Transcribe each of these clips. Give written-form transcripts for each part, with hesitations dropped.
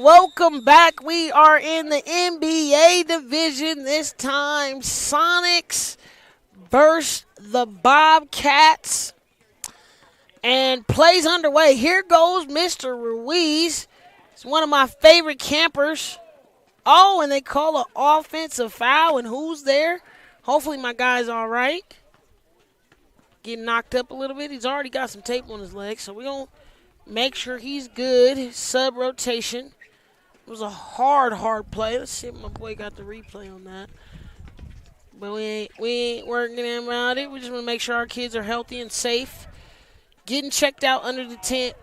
welcome back. We are in the NBA division this time. Sonics versus the Bobcats. And plays underway. Here goes Mr. Ruiz. He's one of my favorite campers. Oh, and they call an offensive foul. And who's there? Hopefully my guy's all right. Getting knocked up a little bit. He's already got some tape on his leg, so we're going to make sure he's good. Sub-rotation. It was a hard play. Let's see if my boy got the replay on that. But we ain't working around it. We just want to make sure our kids are healthy and safe. Getting checked out under the tent.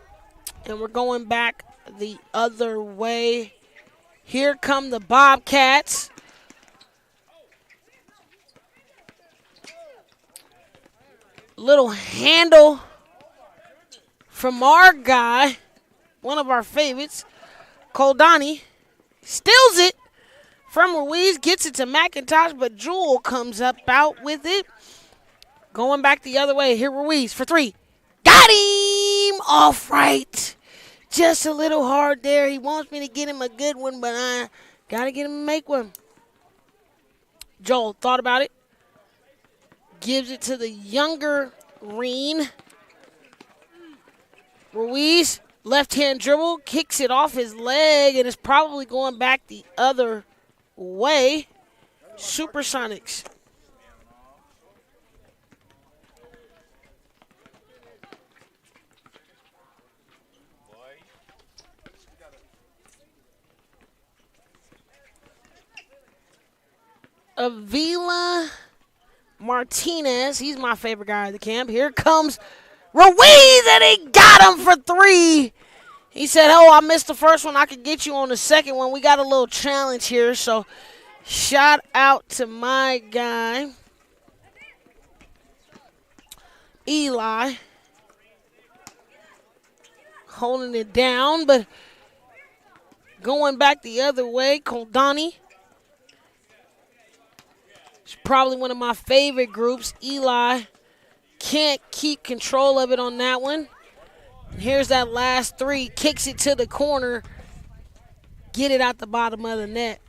And we're going back the other way. Here come the Bobcats. Little handle from our guy, one of our favorites, Koldani. Steals it from Ruiz, gets it to McIntosh, but Jewell comes up out with it. Going back the other way. Here Ruiz for three. Got him! Off right. Just a little hard there. He wants me to get him a good one, but I got to get him to make one. Joel thought about it. Gives it to the younger Reen. Ruiz, left-hand dribble, kicks it off his leg, and is probably going back the other way. Supersonics. Avila Martinez, he's my favorite guy at the camp. Here comes Ruiz, and he got him for three. He said, oh, I missed the first one. I could get you on the second one. We got a little challenge here, so shout out to my guy, Eli. Holding it down, but going back the other way, Koldani. It's probably one of my favorite groups. Eli can't keep control of it on that one. Here's that last three. Kicks it to the corner. Get it out the bottom of the net.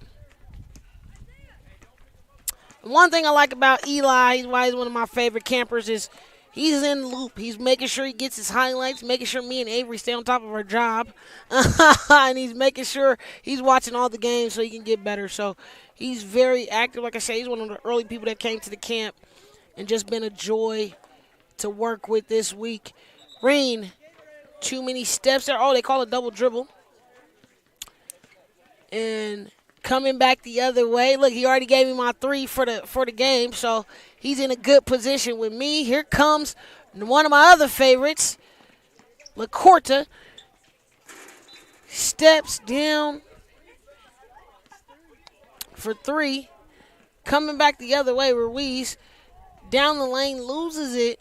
One thing I like about Eli, why he's one of my favorite campers, is he's in the loop. He's making sure he gets his highlights, making sure me and Avery stay on top of our job. And he's making sure he's watching all the games so he can get better. So he's very active. Like I say, he's one of the early people that came to the camp and just been a joy to work with this week. Reen, too many steps there. Oh, they call it double dribble. And coming back the other way. Look, he already gave me my three for the game, so he's in a good position with me. Here comes one of my other favorites, LaCorta. Steps down for three. Coming back the other way, Ruiz. Down the lane, loses it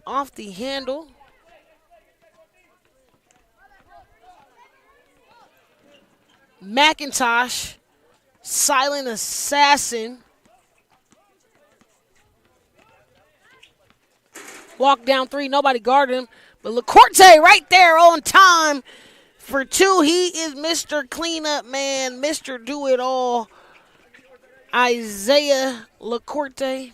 off the handle. McIntosh, silent assassin. Walk down three, nobody guarded him. But LaCorte right there on time for two. He is Mr. Cleanup Man, Mr. Do-It-All. Isaiah LaCorte.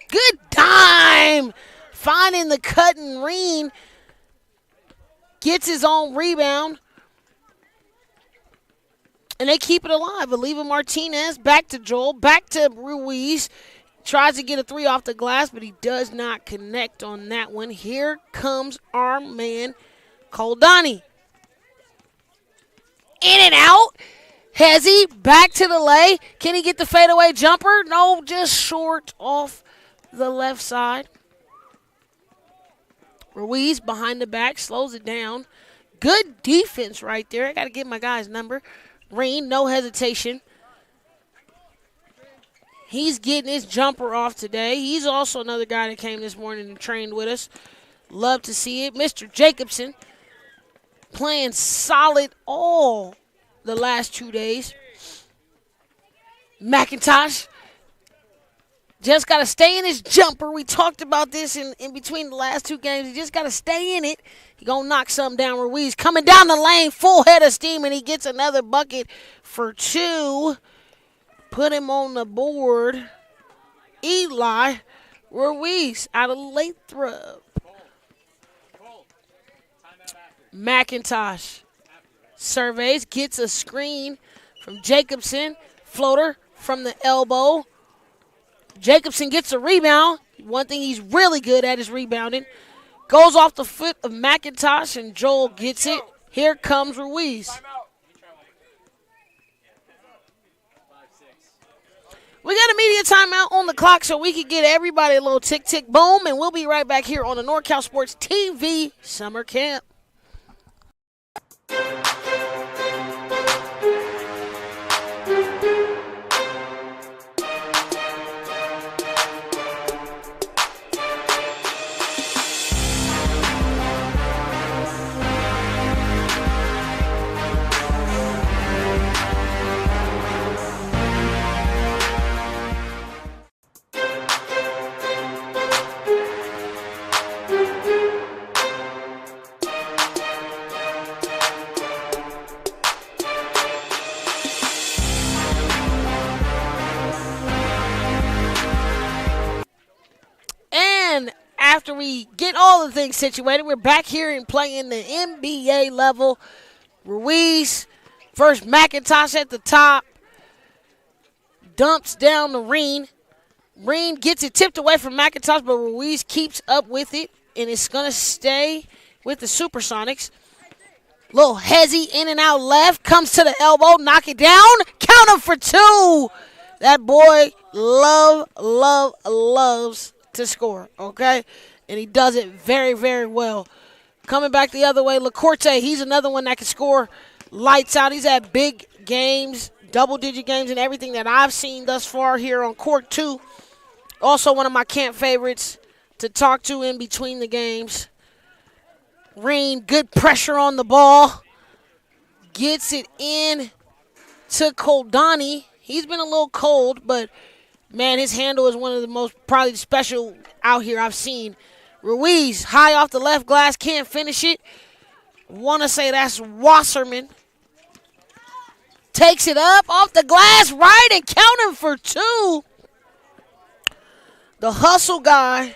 Good dime. Finding the cutting Reen. Gets his own rebound. And they keep it alive. Oliva Martinez back to Joel. Back to Ruiz. Tries to get a three off the glass, but he does not connect on that one. Here comes our man, Koldani. In and out. Hezzy back to the lay. Can he get the fadeaway jumper? No, just short off the left side. Ruiz behind the back, slows it down. Good defense right there. I got to get my guy's number. Reen, no hesitation. He's getting his jumper off today. He's also another guy that came this morning and trained with us. Love to see it. Mr. Jacobson playing solid all the last 2 days. McIntosh Just got to stay in his jumper. We talked about this in between the last two games. He just got to stay in it. He going to knock something down. Ruiz coming down the lane, full head of steam, and he gets another bucket for two. Put him on the board. Eli Ruiz out of Lathrop. McIntosh surveys, gets a screen from Jacobson. Floater from the elbow. Jacobson gets a rebound. One thing he's really good at is rebounding. Goes off the foot of McIntosh, and Joel gets it. Here comes Ruiz. We got a media timeout on the clock so we can get everybody a little tick-tick boom, and we'll be right back here on the NorCal Sports TV Summer Camp. After we get all the things situated, we're back here and playing the NBA level. Ruiz, first McIntosh at the top, dumps down to Reen. Reen gets it tipped away from McIntosh, but Ruiz keeps up with it, and it's going to stay with the Supersonics. Little hezzy in and out left, comes to the elbow, knock it down, count him for two. That boy loves to score, okay? And he does it very, very well. Coming back the other way, LaCourte, he's another one that can score lights out. He's had big games, double-digit games, and everything that I've seen thus far here on court two. Also one of my camp favorites to talk to in between the games. Reen, good pressure on the ball. Gets it in to Koldani. He's been a little cold, but, man, his handle is one of the most probably special out here I've seen. Ruiz, high off the left glass, can't finish it. Want to say that's Wasserman. Takes it up off the glass, right, and count him for two. The hustle guy,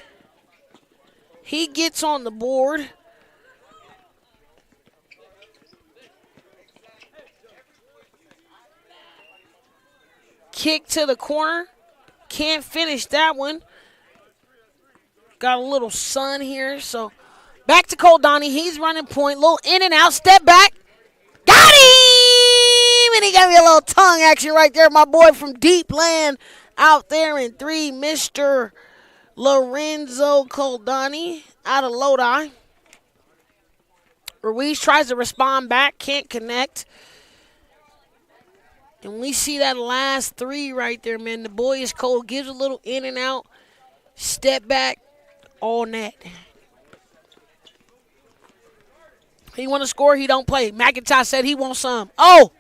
he gets on the board. Kick to the corner. Can't finish that one. Got a little sun here, so back to Koldani. He's running point, little in and out, step back. Got him! And he got me a little tongue action right there. My boy from Deep Land out there in three, Mr. Lorenzo Koldani out of Lodi. Ruiz tries to respond back, can't connect. And we see that last three right there, man. The boy is cold, gives a little in and out, step back, all net. He want to score, he don't play. McIntosh said he wants some. Oh,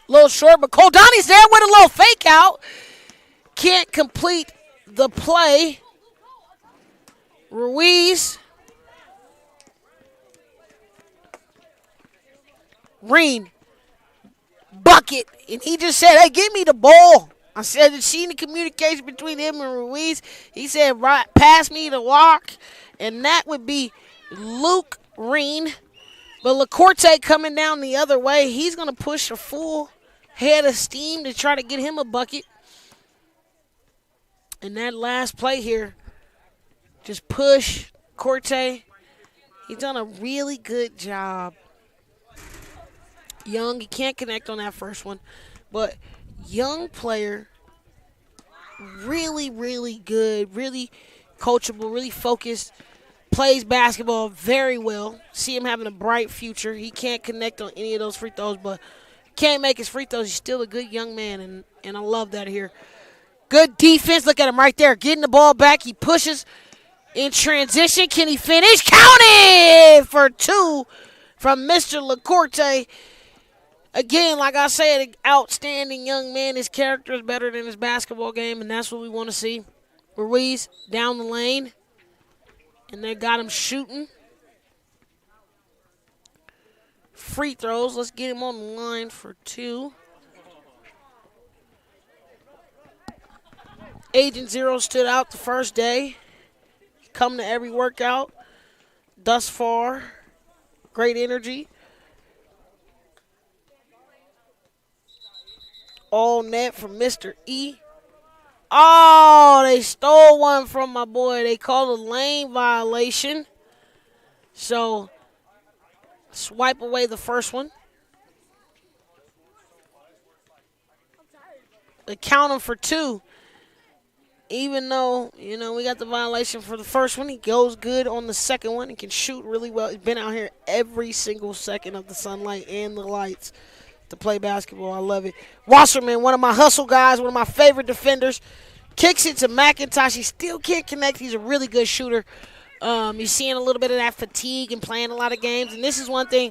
a little short, but Koldani's there with a little fake out. Can't complete the play. Ruiz. Reen. Bucket. And he just said, hey, give me the ball. I said, seen the communication between him and Ruiz. He said, right, pass me the walk. And that would be Luke Reen. But LaCourte coming down the other way. He's going to push a full head of steam to try to get him a bucket. And that last play here, just push Corte. He's done a really good job. Young, he can't connect on that first one. But young player, really, really good, really coachable, really focused, plays basketball very well. See him having a bright future. He can't connect on any of those free throws, but can't make his free throws. He's still a good young man, and I love that here. Good defense. Look at him right there, getting the ball back. He pushes in transition. Can he finish? Count it for two from Mr. LaCourte. Again, like I said, an outstanding young man. His character is better than his basketball game, and that's what we want to see. Ruiz down the lane, and they got him shooting. Free throws. Let's get him on the line for 2. Agent Zero stood out the first day. Come to every workout thus far. Great energy. All net from Mr. E. Oh, they stole one from my boy. They called a lane violation. So, swipe away the first one. They count him for 2. Even though, we got the violation for the first one, he goes good on the second one. He can shoot really well. He's been out here every single second of the sunlight and the lights to play basketball. I love it. Wasserman, one of my hustle guys, one of my favorite defenders, kicks it to McIntosh. He still can't connect. He's a really good shooter. You're seeing a little bit of that fatigue and playing a lot of games. And this is one thing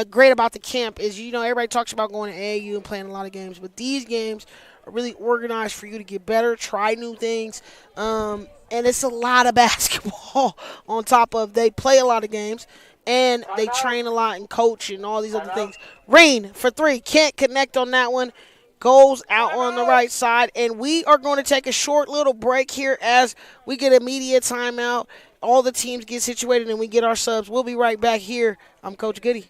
great about the camp is, everybody talks about going to AAU and playing a lot of games. But these games are really organized for you to get better, try new things. And it's a lot of basketball on top of they play a lot of games. And they train a lot and coach and all these other things. Reen for 3. Can't connect on that one. Goes out on the right side. And we are going to take a short little break here as we get a media timeout. All the teams get situated and we get our subs. We'll be right back here. I'm Coach Goody.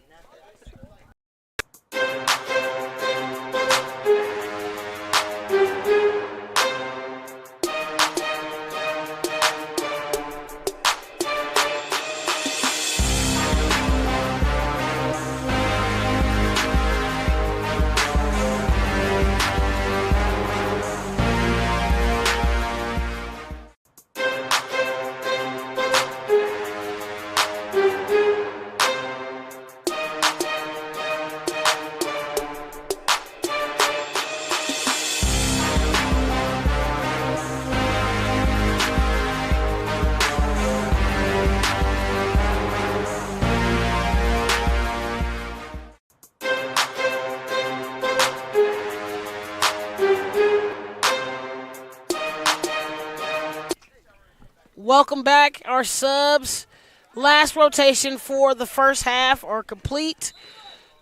Welcome back. Our subs, last rotation for the first half are complete.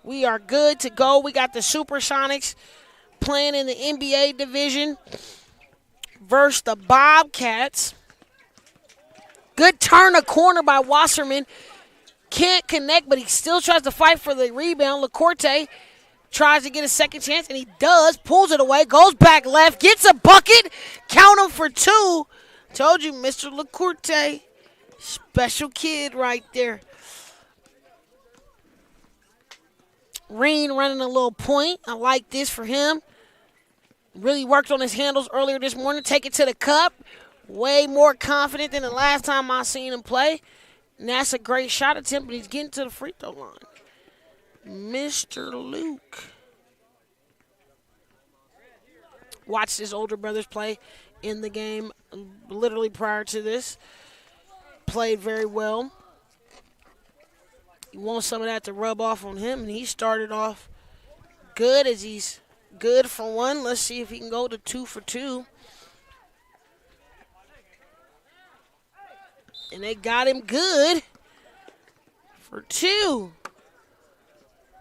We are good to go. We got the Supersonics playing in the NBA division versus the Bobcats. Good turn of corner by Wasserman. Can't connect, but he still tries to fight for the rebound. LaCourte tries to get a second chance, and he does. Pulls it away, goes back left, gets a bucket. Count him for 2. Told you, Mr. LaCourte, special kid right there. Reen running a little point. I like this for him. Really worked on his handles earlier this morning. Take it to the cup. Way more confident than the last time I seen him play. And that's a great shot attempt, but he's getting to the free throw line. Mr. Luke. Watched his older brothers play in the game literally prior to this. Played very well. You want some of that to rub off on him, and he started off good as he's good for 1. Let's see if he can go to 2 for 2. And they got him good for 2.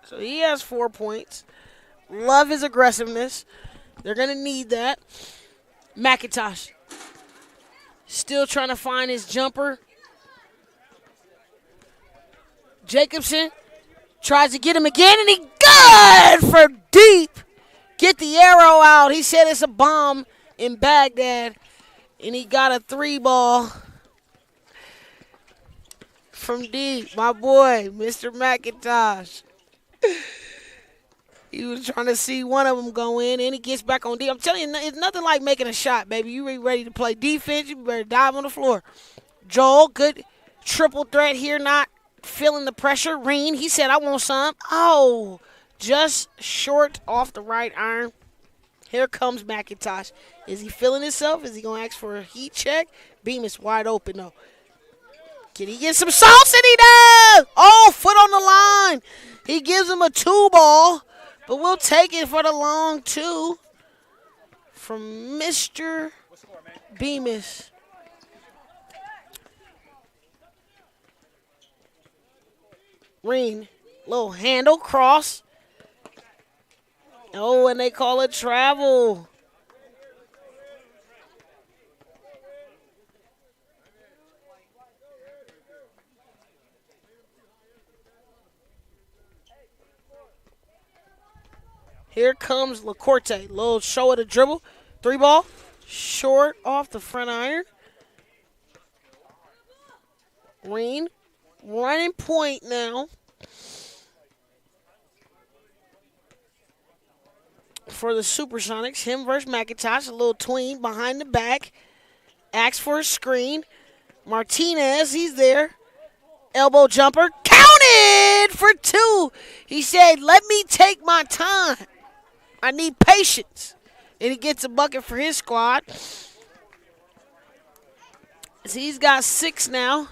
So he has 4 points. Love his aggressiveness. They're going to need that. McIntosh still trying to find his jumper. Jacobson tries to get him again, and he good for deep. Get the arrow out. He said it's a bomb in Baghdad, and he got a 3 ball from deep. My boy, Mr. McIntosh. He was trying to see one of them go in, and he gets back on deep. I'm telling you, it's nothing like making a shot, baby. You ready to play defense, you better dive on the floor. Joel, good triple threat here, not feeling the pressure. Reen, he said, I want some. Oh, just short off the right iron. Here comes McIntosh. Is he feeling himself? Is he going to ask for a heat check? Beam is wide open, though. Can he get some sauce? And he does! Oh, foot on the line. He gives him a 2 ball. But we'll take it for the long two from Mr. Bemis. Green, little handle, cross. Oh, and they call it travel. Here comes LaCourte. Little show of the dribble. 3-ball. Short off the front iron. Green running point now. For the Supersonics. Him versus McIntosh. A little tween behind the back. Asks for a screen. Martinez, he's there. Elbow jumper. Counted for 2. He said, let me take my time. I need patience. And he gets a bucket for his squad. So he's got 6 now.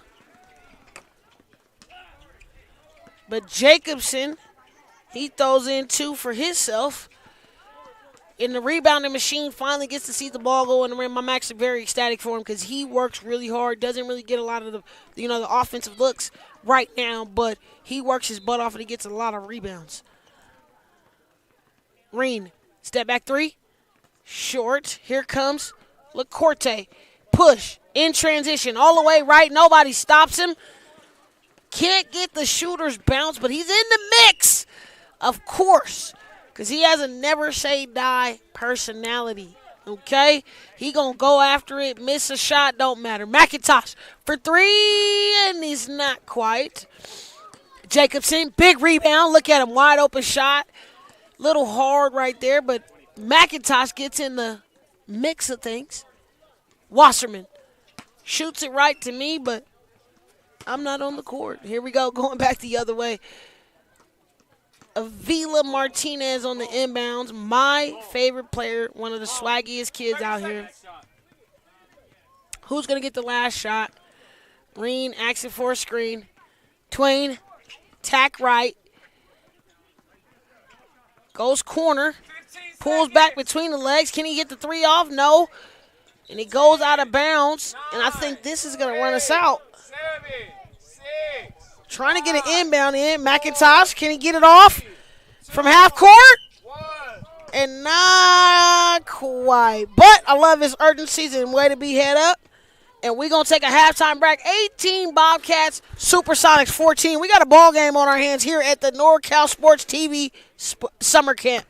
But Jacobson, he throws in 2 for himself. And the rebounding machine finally gets to see the ball go in the rim. I'm actually very ecstatic for him because he works really hard. Doesn't really get a lot of the offensive looks right now, but he works his butt off and he gets a lot of rebounds. Green, step back 3. Short. Here comes LaCourte. Push. In transition. All the way right. Nobody stops him. Can't get the shooter's bounce, but he's in the mix. Of course. Because he has a never say die personality. Okay? He going to go after it. Miss a shot. Don't matter. McIntosh for 3. And he's not quite. Jacobson. Big rebound. Look at him. Wide open shot. Little hard right there, but McIntosh gets in the mix of things. Wasserman shoots it right to me, but I'm not on the court. Here we go, going back the other way. Avila Martinez on the inbounds. My favorite player, one of the swaggiest kids out here. Who's going to get the last shot? Green, asking for a screen. Twain, tack right. Goes corner, pulls back between the legs. Can he get the 3 off? No. And he goes out of bounds, and I think this is going to run us out. Trying to get an inbound in. McIntosh, can he get it off from half court? And not quite. But I love his urgency and way to be head up. And we're going to take a halftime break. 18 Bobcats, Supersonics 14. We got a ball game on our hands here at the NorCal Sports TV Summer Camp.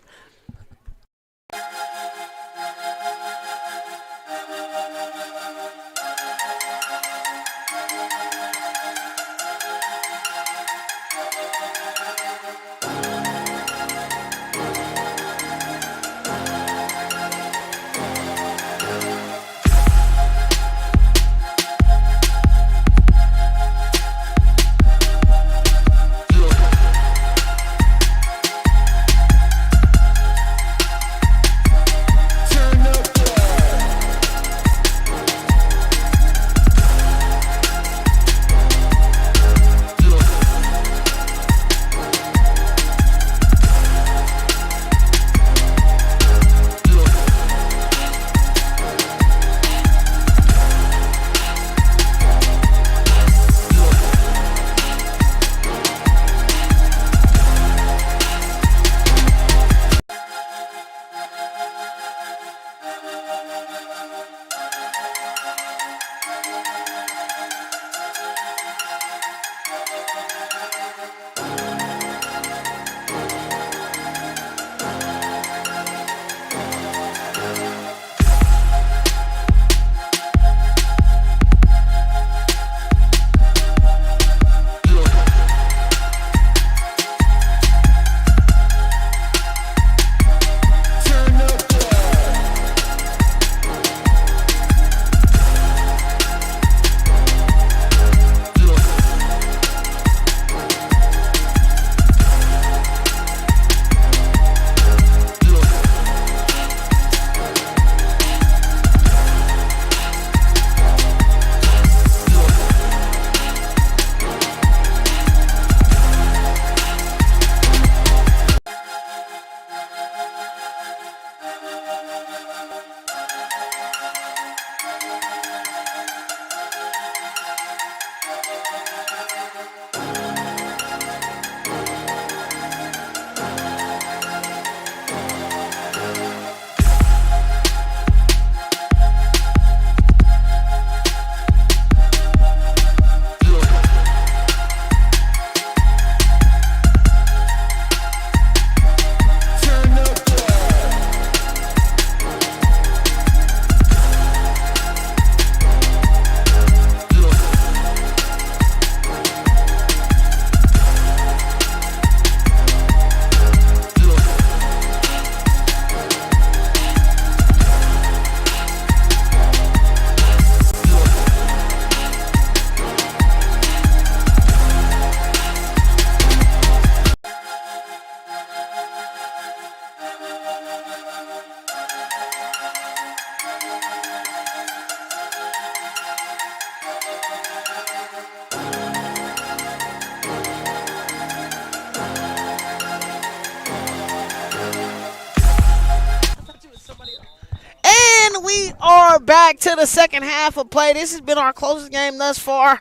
to the second half of play. This has been our closest game thus far.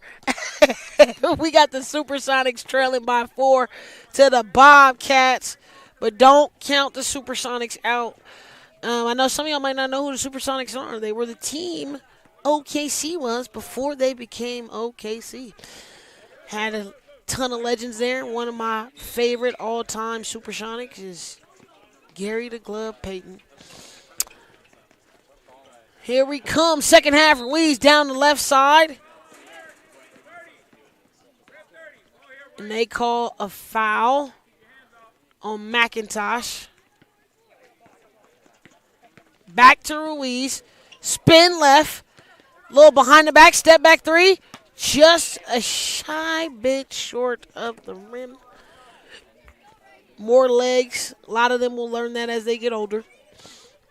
We got the Supersonics trailing by 4 to the Bobcats, but don't count the Supersonics out. I know some of y'all might not know who the Supersonics are. They were the team OKC was before they became OKC. Had a ton of legends there. One of my favorite all-time Supersonics is Gary the Glove Payton. Here we come. Second half, Ruiz down the left side. And they call a foul on McIntosh. Back to Ruiz. Spin left. Little behind the back. Step back three. Just a shy bit short of the rim. More legs. A lot of them will learn that as they get older.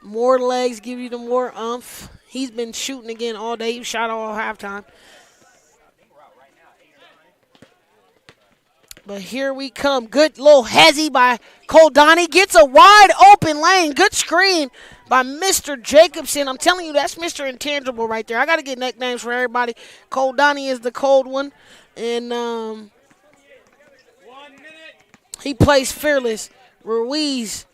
More legs give you the more umph. He's been shooting again all day. He shot all halftime. But here we come. Good little hezzy by Koldani. Gets a wide open lane. Good screen by Mr. Jacobson. I'm telling you, that's Mr. Intangible right there. I got to get nicknames for everybody. Koldani is the cold one. And he plays fearless. Ruiz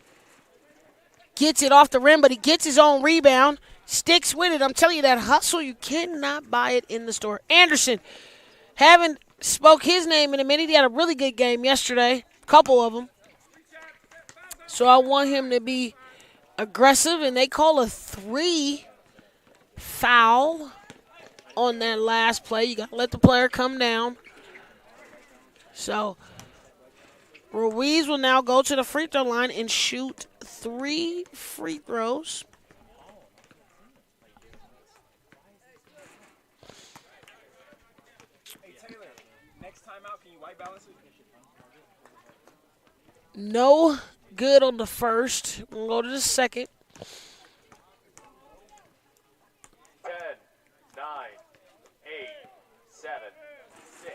gets it off the rim, but he gets his own rebound. Sticks with it. I'm telling you, that hustle, you cannot buy it in the store. Anderson, haven't spoke his name in a minute. He had a really good game yesterday, a couple of them. So I want him to be aggressive, and they call a 3 foul on that last play. You got to let the player come down. So Ruiz will now go to the free throw line and shoot 3 free throws. No good on the first. We'll go to the second. 10, 9, 8, 7, 6,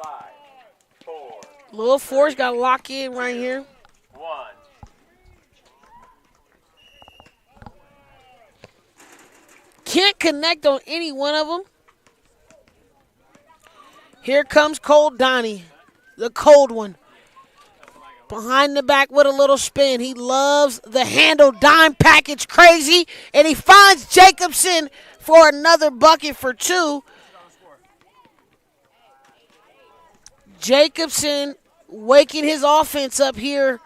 5, 4. Little Force got to lock in right here. 1. Can't connect on any one of them. Here comes Koldani, the cold one. Behind the back with a little spin. He loves the handle. Dime package crazy. And he finds Jacobson for another bucket for 2. Jacobson waking his offense up here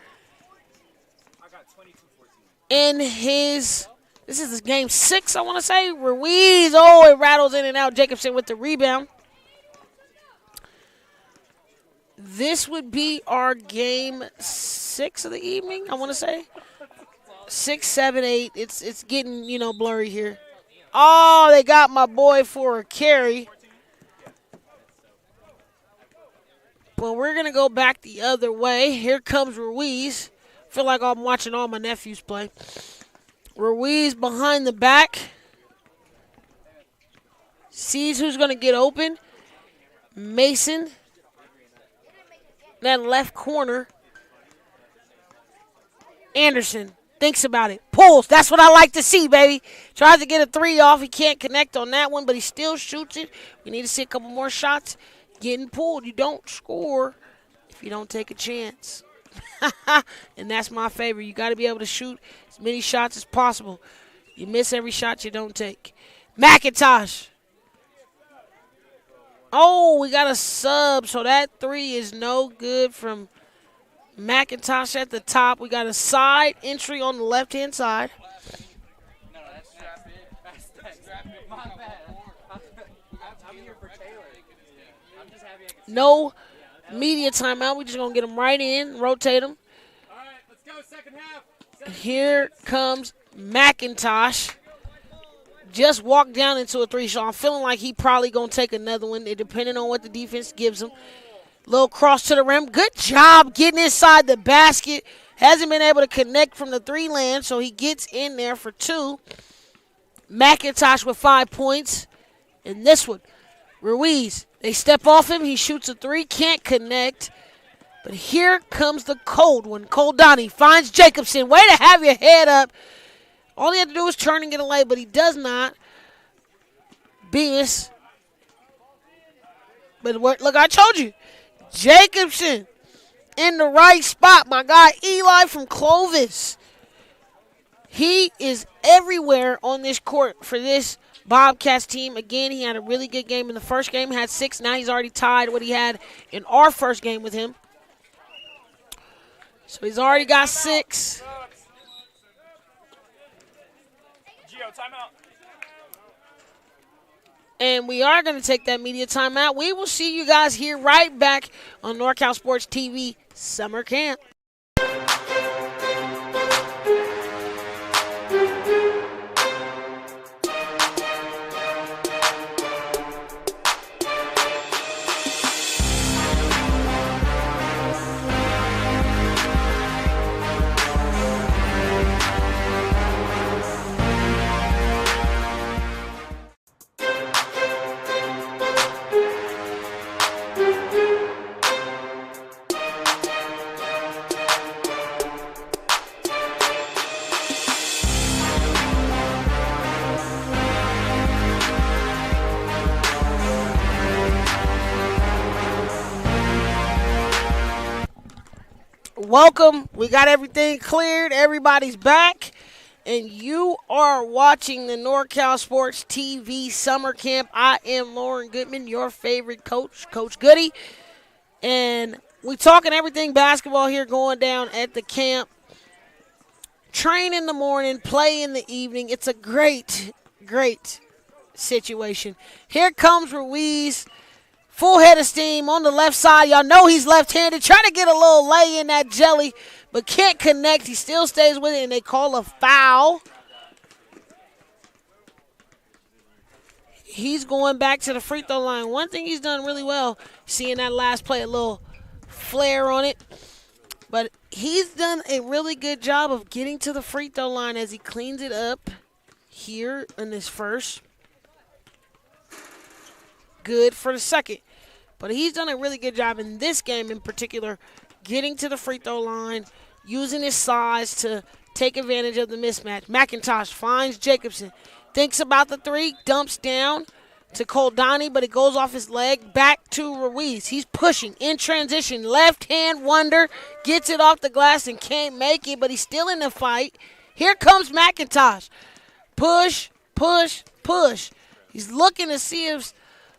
in his, this is game 6, I want to say. Ruiz, oh, it rattles in and out. Jacobson with the rebound. This would be our game 6 of the evening, I want to say. 6, 7, 8. It's getting, blurry here. Oh, they got my boy for a carry. But we're going to go back the other way. Here comes Ruiz. Feel like I'm watching all my nephews play. Ruiz behind the back. Sees who's going to get open. Mason. That left corner. Anderson thinks about it. Pulls. That's what I like to see, baby. Tries to get a 3 off. He can't connect on that one, but he still shoots it. We need to see a couple more shots. Getting pulled. You don't score if you don't take a chance. And that's my favorite. You got to be able to shoot as many shots as possible. You miss every shot you don't take. McIntosh. Oh, we got a sub, so that 3 is no good from McIntosh at the top. We got a side entry on the left-hand side. No, that's strap it. That's strap it. My bad. I'm here for Taylor. I'm just happy I can. No media timeout. We're just going to get them right in, rotate them. All right, let's go. Second half. Here comes McIntosh. Just walked down into a 3, so I'm feeling like he probably going to take another one, depending on what the defense gives him. Little cross to the rim. Good job getting inside the basket. Hasn't been able to connect from the 3 land, so he gets in there for 2. McIntosh with 5 points. And this one, Ruiz. They step off him. He shoots a 3. Can't connect. But here comes the cold one. Koldani finds Jacobson. Way to have your head up. All he had to do was turn and get a lay, but he does not. Bemis. But look, I told you. Jacobson in the right spot. My guy Eli from Clovis. He is everywhere on this court for this Bobcats team. Again, he had a really good game in the first game. Had 6. Now he's already tied what he had in our first game with him. So he's already got 6. Timeout. And we are going to take that media timeout. We will see you guys here right back on NorCal Sports TV Summer Camp. Welcome. We got everything cleared. Everybody's back. And you are watching the NorCal Sports TV Summer Camp. I am Lauren Goodman, your favorite coach, Coach Goody. And we're talking everything basketball here going down at the camp. Train in the morning, play in the evening. It's a great, great situation. Here comes Ruiz. Full head of steam on the left side. Y'all know he's left-handed. Trying to get a little lay in that jelly, but can't connect. He still stays with it, and they call a foul. He's going back to the free throw line. One thing he's done really well, seeing that last play, a little flare on it. But he's done a really good job of getting to the free throw line as he cleans it up here in this first. Good for the second. But he's done a really good job in this game in particular, getting to the free throw line, using his size to take advantage of the mismatch. McIntosh finds Jacobson, thinks about the 3, dumps down to Koldani, but it goes off his leg. Back to Ruiz. He's pushing in transition. Left-hand wonder, gets it off the glass and can't make it, but he's still in the fight. Here comes McIntosh. Push, push, push. He's looking to see if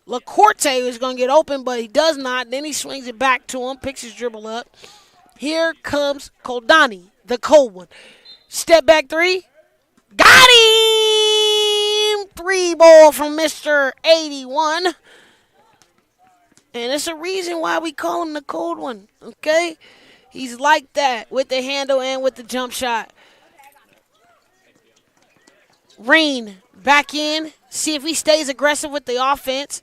LaCourte is going to get open, but he does not. Then he swings it back to him, picks his dribble up. Here comes Koldani, the cold one. Step back 3. Got him! 3 ball from Mr. 81. And it's a reason why we call him the cold one, okay? He's like that with the handle and with the jump shot. Rain back in. See if he stays aggressive with the offense.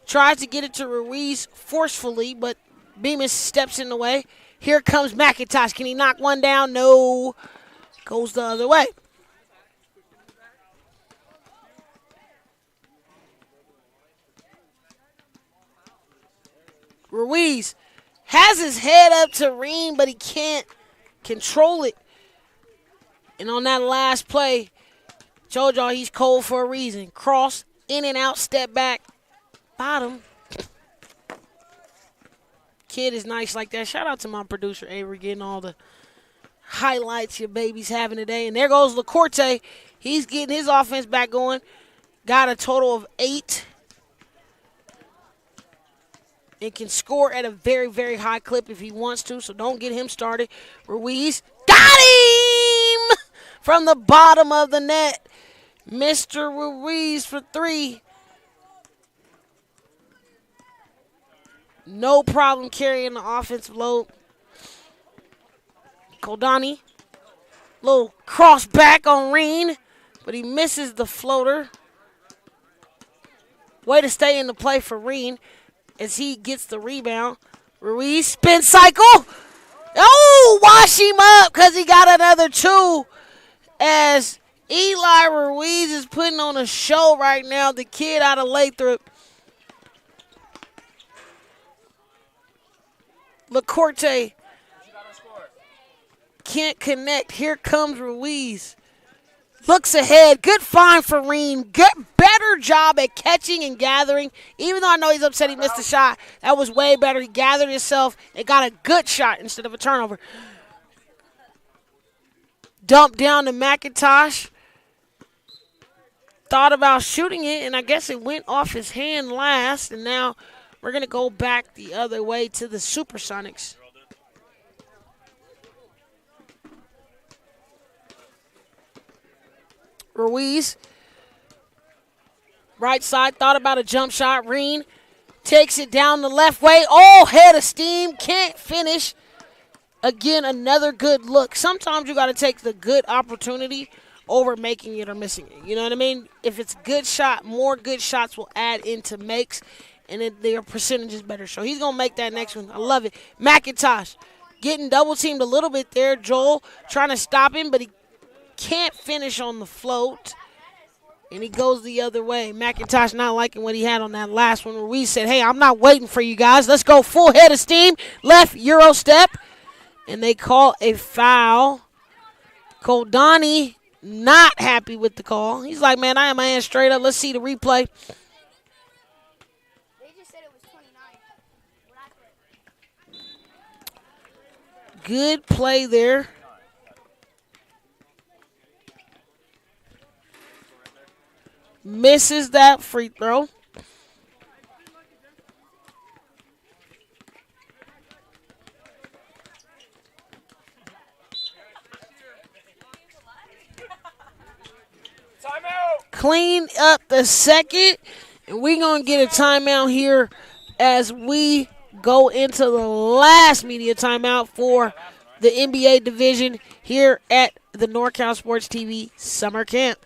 Tries to get it to Ruiz forcefully, but Bemis steps in the way. Here comes McIntosh. Can he knock one down? No. Goes the other way. Ruiz has his head up to Reen, but he can't control it. And on that last play, told y'all he's cold for a reason. Cross, in and out, step back, bottom. Kid is nice like that. Shout out to my producer, Avery, getting all the highlights your baby's having today. And there goes LaCourte. He's getting his offense back going. Got a total of 8. And can score at a very, very high clip if he wants to, so don't get him started. Ruiz got him from the bottom of the net. Mr. Ruiz for 3. No problem carrying the offensive load. Koldani, little cross back on Reen, but he misses the floater. Way to stay in the play for Reen as he gets the rebound. Ruiz, spin cycle. Oh, wash him up because he got another 2 as Eli Ruiz is putting on a show right now. The kid out of Lathrop. LaCourte can't connect. Here comes Ruiz. looks ahead. Good find for Reen. Better job at catching and gathering. Even though I know he's upset he missed the shot, that was way better. He gathered himself and got a good shot instead of a turnover. Dump down to McIntosh. Thought about shooting it, and I guess it went off his hand last. And now we're going to go back the other way to the Supersonics. Ruiz. Right side, thought about a jump shot. Reen takes it down the left way. Oh, head of steam. Can't finish. Again, another good look. Sometimes you got to take the good opportunity over making it or missing it. You know what I mean? If it's a good shot, more good shots will add into makes, and their percentage is better. So he's going to make that next one. I love it. McIntosh getting double-teamed a little bit there. Joel trying to stop him, but he can't finish on the float, and he goes the other way. McIntosh not liking what he had on that last one where we said, hey, I'm not waiting for you guys. Let's go full head of steam. Left Euro step, and they call a foul. Koldani not happy with the call. He's like, man, I am my hand straight up. Let's see the replay. They just said it was 29. Good play there. Misses that free throw. Clean up the second, and we're going to get a timeout here as we go into the last media timeout for the NBA division here at the NorCal Sports TV Summer Camp.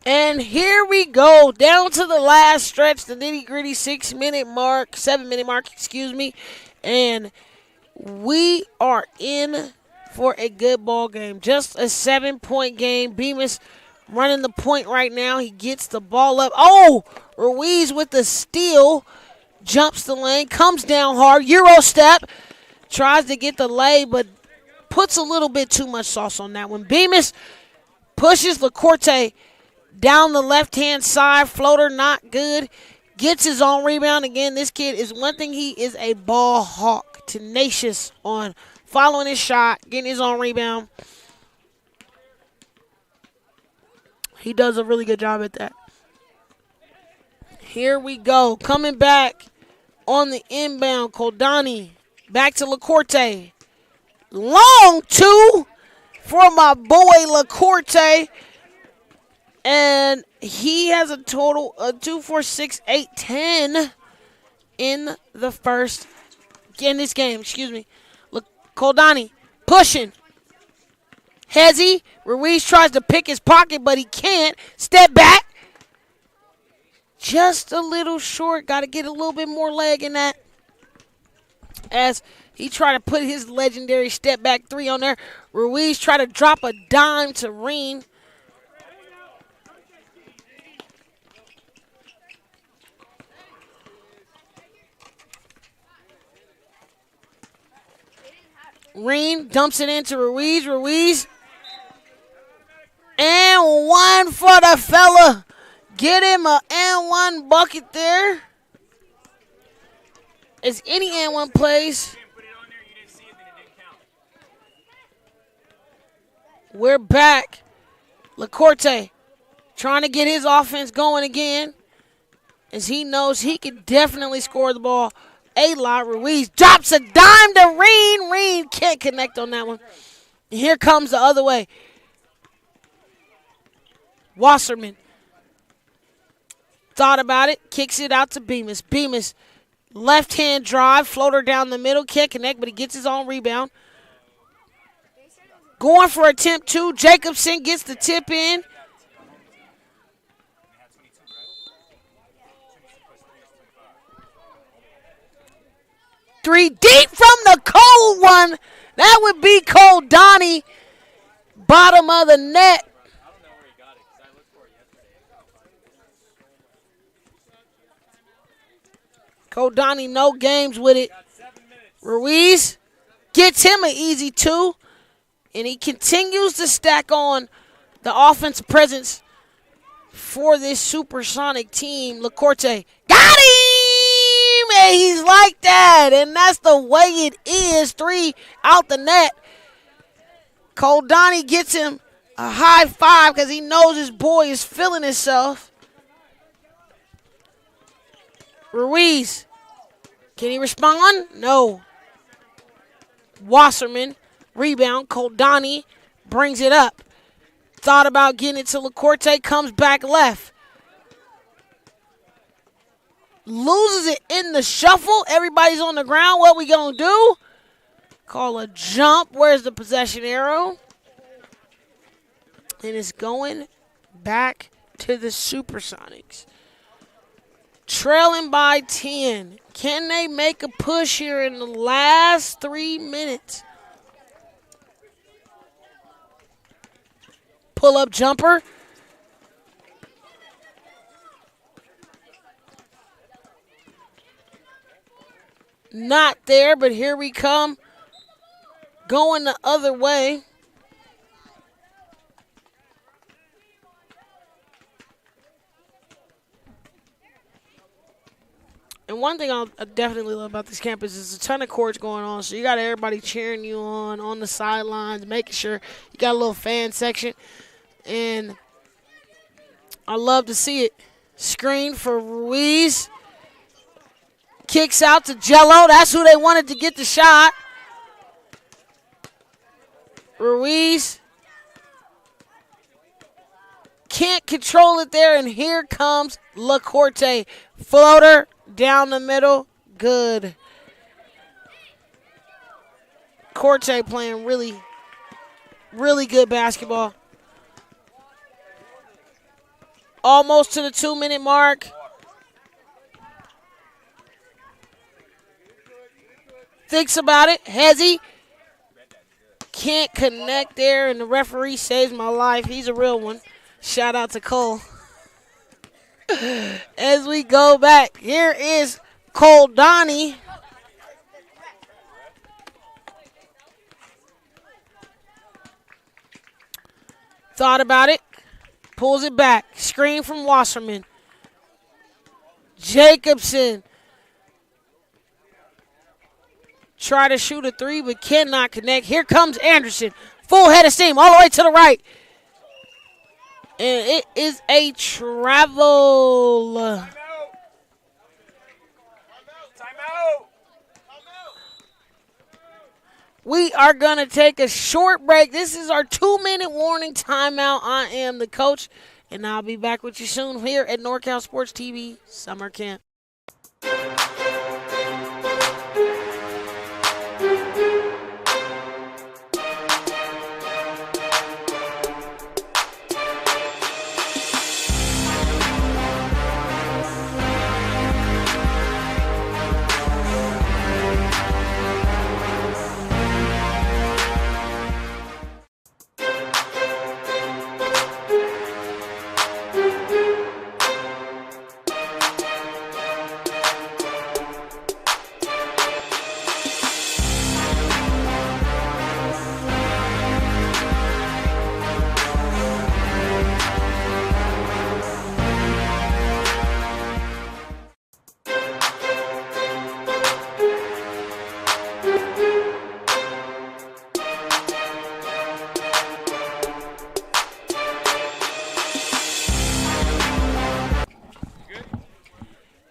And here we go, down to the last stretch, the nitty-gritty 7-minute mark, and we are in for a good ball game. Just a 7-point game. Bemis running the point right now. He gets the ball up. Oh, Ruiz with the steal, jumps the lane, comes down hard, Euro step, tries to get the lay, but puts a little bit too much sauce on that one. Bemis pushes LaCourte down the left-hand side, floater not good. Gets his own rebound. Again, this kid is one thing, he is a ball hawk. Tenacious on following his shot, getting his own rebound. He does a really good job at that. Here we go. Coming back on the inbound, Koldani. Back to LaCourte. Long two for my boy LaCourte. And he has a total of 2, 4, 6, 8, 10 in this game. Look, Koldani pushing. Hezzy. Ruiz tries to pick his pocket, but he can't. Step back. Just a little short. Got to get a little bit more leg in that. As he tried to put his legendary step back three on there. Ruiz tried to drop a dime to Reen. Reen dumps it into Ruiz. Ruiz. And one for the fella Get him a and one bucket there. As any and one plays. We're back. LaCourte trying to get his offense going again, as he knows he can definitely score the ball a lot. Ruiz drops a dime to Reen. Reen can't connect on that one. And here comes the other way. Wasserman thought about it, kicks it out to Bemis. Bemis, left-hand drive, floater down the middle, can't connect, but he gets his own rebound. Going for attempt 2. Jacobson gets the tip in. Three deep from the cold one. That would be Cole Donnie. Bottom of the net. Cole Donnie, no games with it. Ruiz gets him an easy 2. And he continues to stack on the offensive presence for this Supersonic team. LaCourte got him! And he's like that. And that's the way it is. 3 out the net. Cole Donnie gets him a high five because he knows his boy is feeling himself. Ruiz, can he respond? No. Wasserman. Rebound, Koldani brings it up. Thought about getting it to LaCourte, comes back left. Loses it in the shuffle. Everybody's on the ground. What we gonna do? Call a jump. Where's the possession arrow? And it's going back to the Supersonics. Trailing by 10. Can they make a push here in the last 3 minutes? Pull-up jumper. Not there, but here we come. Going the other way. And one thing I definitely love about this campus is a ton of courts going on. So you got everybody cheering you on the sidelines, making sure you got a little fan section. And I love to see it. Screen for Ruiz. Kicks out to Jello. That's who they wanted to get the shot. Ruiz can't control it there, and here comes LaCourte. Floater down the middle. Good. Corte playing really, really good basketball. Almost to the 2-minute mark. Thinks about it. Hezzy can't connect there, and the referee saves my life. He's a real one. Shout out to Cole. As we go back, here is Cole Donnie. Thought about it. Pulls it back. Screen from Wasserman. Jacobson. Try to shoot a 3, but cannot connect. Here comes Anderson. Full head of steam all the way to the right. And it is a travel. Timeout. We are going to take a short break. This is our 2-minute warning timeout. I am the coach, and I'll be back with you soon here at NorCal Sports TV Summer Camp.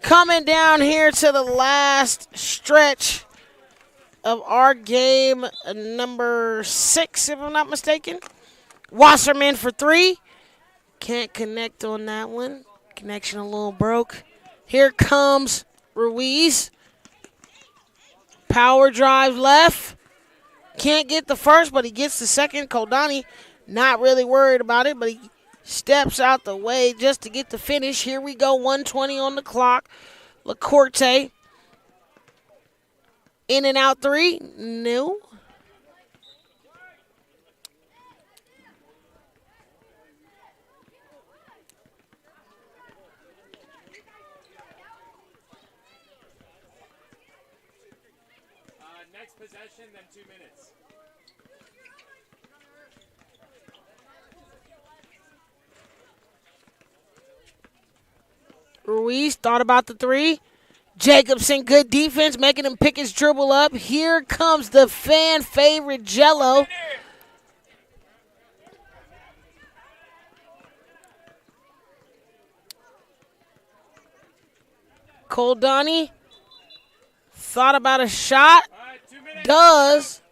Coming down here to the last stretch of our game, number 6, if I'm not mistaken. Wasserman for 3. Can't connect on that one. Connection a little broke. Here comes Ruiz. Power drive left. Can't get the first, but he gets the second. Koldani not really worried about it, but he steps out the way just to get the finish. Here we go, 1:20 on the clock. LaCourte. In and out 3. No. Next possession, then 2 minutes. Ruiz thought about the 3. Jacobson, good defense, making him pick his dribble up. Here comes the fan favorite Jello. Koldani thought about a shot. Does,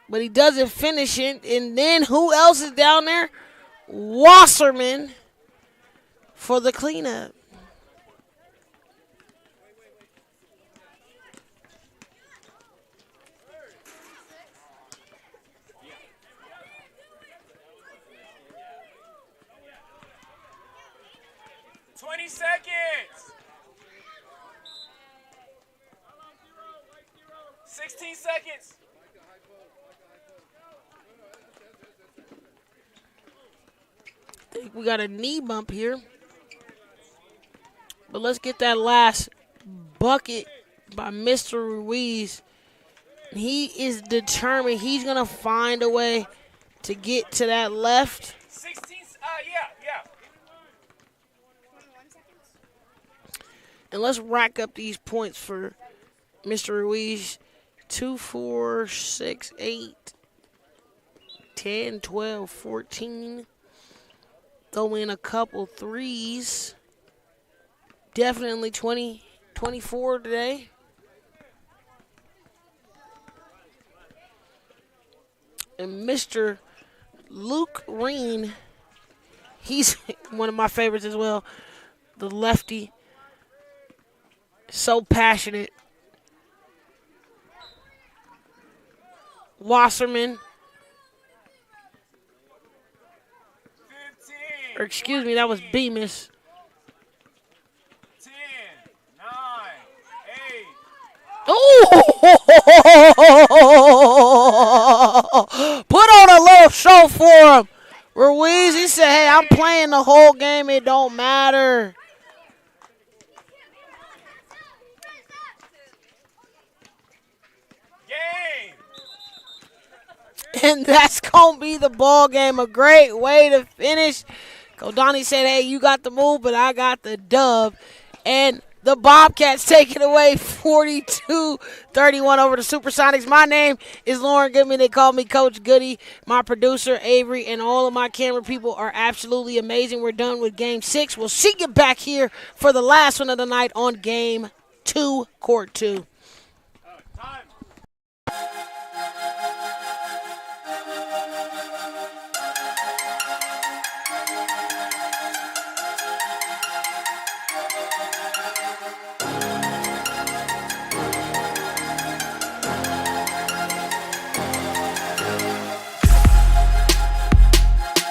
but he doesn't finish it. And then who else is down there? Wasserman for the cleanup. Seconds. 16 seconds. I think we got a knee bump here. But let's get that last bucket by Mr. Ruiz. He is determined. He's going to find a way to get to that left. 16, yeah. And let's rack up these points for Mr. Ruiz. 2, 4, 6, 8, 10, 12, 14. Throw in a couple threes. Definitely 20, 24 today. And Mr. Luke Reen, he's one of my favorites as well. The lefty. So passionate. Wasserman. 15. Or excuse me, that was Bemis. 10, 9, 8. Oh! Put on a little show for him. Ruiz, he said, hey, I'm playing the whole game. It don't matter. And that's going to be the ball game. A great way to finish. Koldani said, hey, you got the move, but I got the dub. And the Bobcats take it away 42-31 over the Supersonics. My name is Lauren Goodman. They call me Coach Goody. My producer, Avery, and all of my camera people are absolutely amazing. We're done with Game 6. We'll see you back here for the last one of the night on Game 2, Court 2.